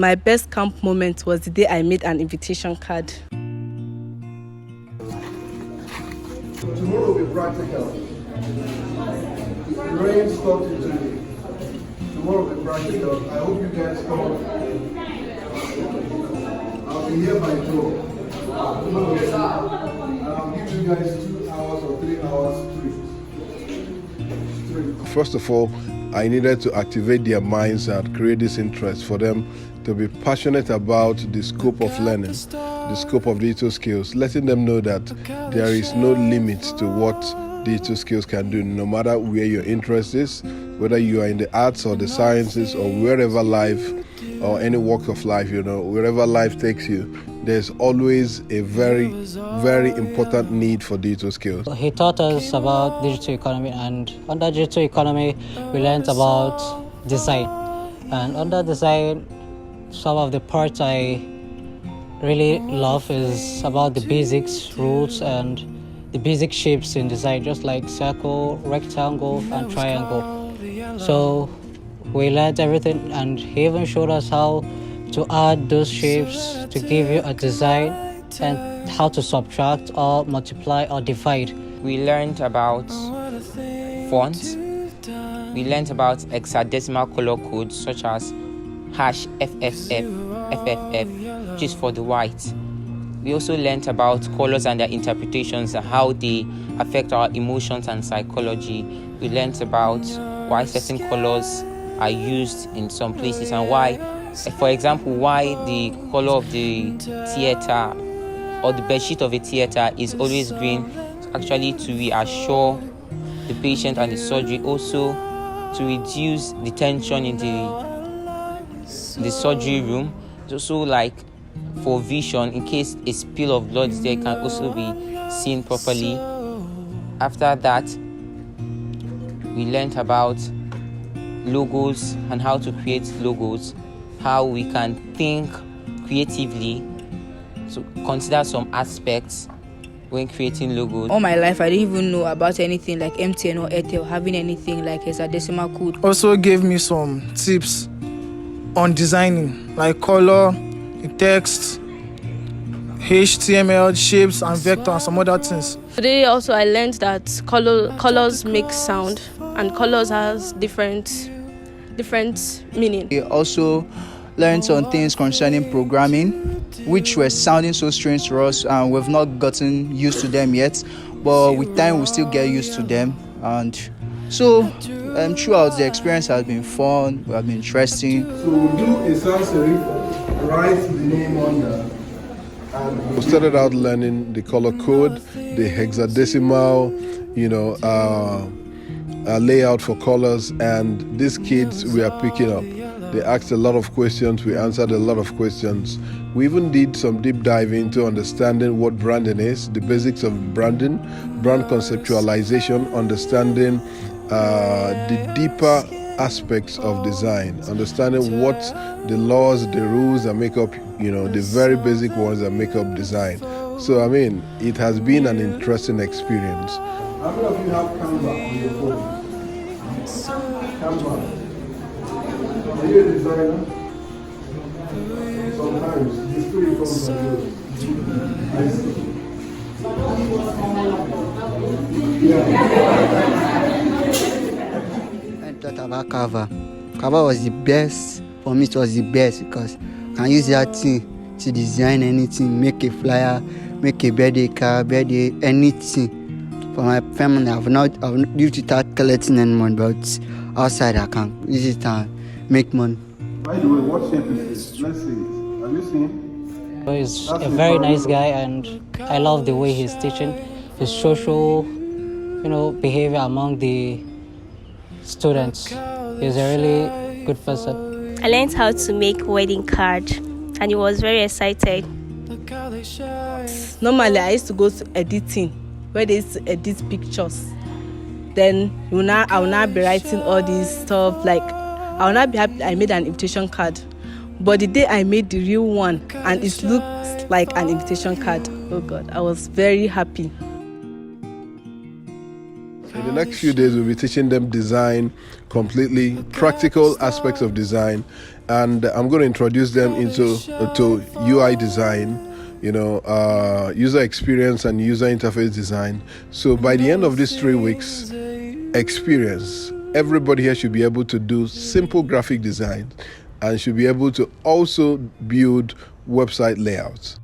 My best camp moment was the day I made an invitation card. Tomorrow will be practical. Rain stopped today. Tomorrow will be practical. I hope you guys come. I'll be here by 12. And I'll give you guys 2 hours or 3 hours free. First of all, I needed to activate their minds and create this interest for them to be passionate about the scope of learning, the scope of digital skills, letting them know that there is no limit to what digital skills can do, no matter where your interest is, whether you are in the arts or the sciences or wherever life or any walk of life, wherever life takes you, there's always a very, very important need for digital skills. He taught us about digital economy, and under digital economy, we learned about design. And under design, some of the parts I really love is about the basics, rules, and the basic shapes in design, just like circle, rectangle, and triangle. So we learned everything, and he even showed us how to add those shapes to give you a design and how to subtract or multiply or divide. We learned about fonts. We learned about hexadecimal color codes such as #FFF, which is for the white. We also learned about colors and their interpretations and how they affect our emotions and psychology. We learned about why certain colors are used in some places and why, for example, why the color of the theater or the bedsheet of a theater is always green, actually to reassure the patient and the surgery, also to reduce the tension in the surgery room. It's also like for vision, in case a spill of blood is there, it can also be seen properly. After that, we learned about logos and how to create logos, how we can think creatively, so consider some aspects when creating logos. All my life, I didn't even know about anything like MTN or Airtel having anything like hexadecimal code. Also gave me some tips on designing, like color, text, HTML, shapes, and vector, and some other things. Today also I learned that colors make sound, and colors has different meaning. We also learned some things concerning programming, which were sounding so strange to us, and we've not gotten used to them yet, but with time we'll still get used to them. And so throughout, the experience has been fun, it has been interesting. So we'll do a sans serif, write the name on the. We started out learning the color code, the hexadecimal, layout for colors, and these kids we are picking up. They asked a lot of questions, we answered a lot of questions. We even did some deep dive into understanding what branding is, the basics of branding, brand conceptualization, understanding the deeper aspects of design, understanding what the laws, the rules that make up, the very basic ones that make up design. So, it has been an interesting experience. How many of you have Canva on your phone? Canva. Are you a designer? Sometimes the spirit comes from you. I see. Yeah. I thought about Canva. Canva was the best. For me, it was the best because I can use that thing to design anything, make a flyer, make a birthday card, anything. For my family, I've not used it without collecting any money, but outside I can use it and make money. By the way, what shape is this? Let's see it. Have you seen? He's a very nice guy, and I love the way he's teaching. His social, behavior among the students. He's a really good person. I learned how to make wedding card, and he was very excited. Normally, I used to go to editing, where they used to edit pictures. Then I will now be writing all this stuff. Like, I will not be happy I made an invitation card. But the day I made the real one, and it looks like an invitation card, oh God, I was very happy. In the next few days, we'll be teaching them design completely, practical aspects of design, and I'm going to introduce them into UI design, user experience and user interface design. So by the end of these 3 weeks experience, everybody here should be able to do simple graphic design and should be able to also build website layouts.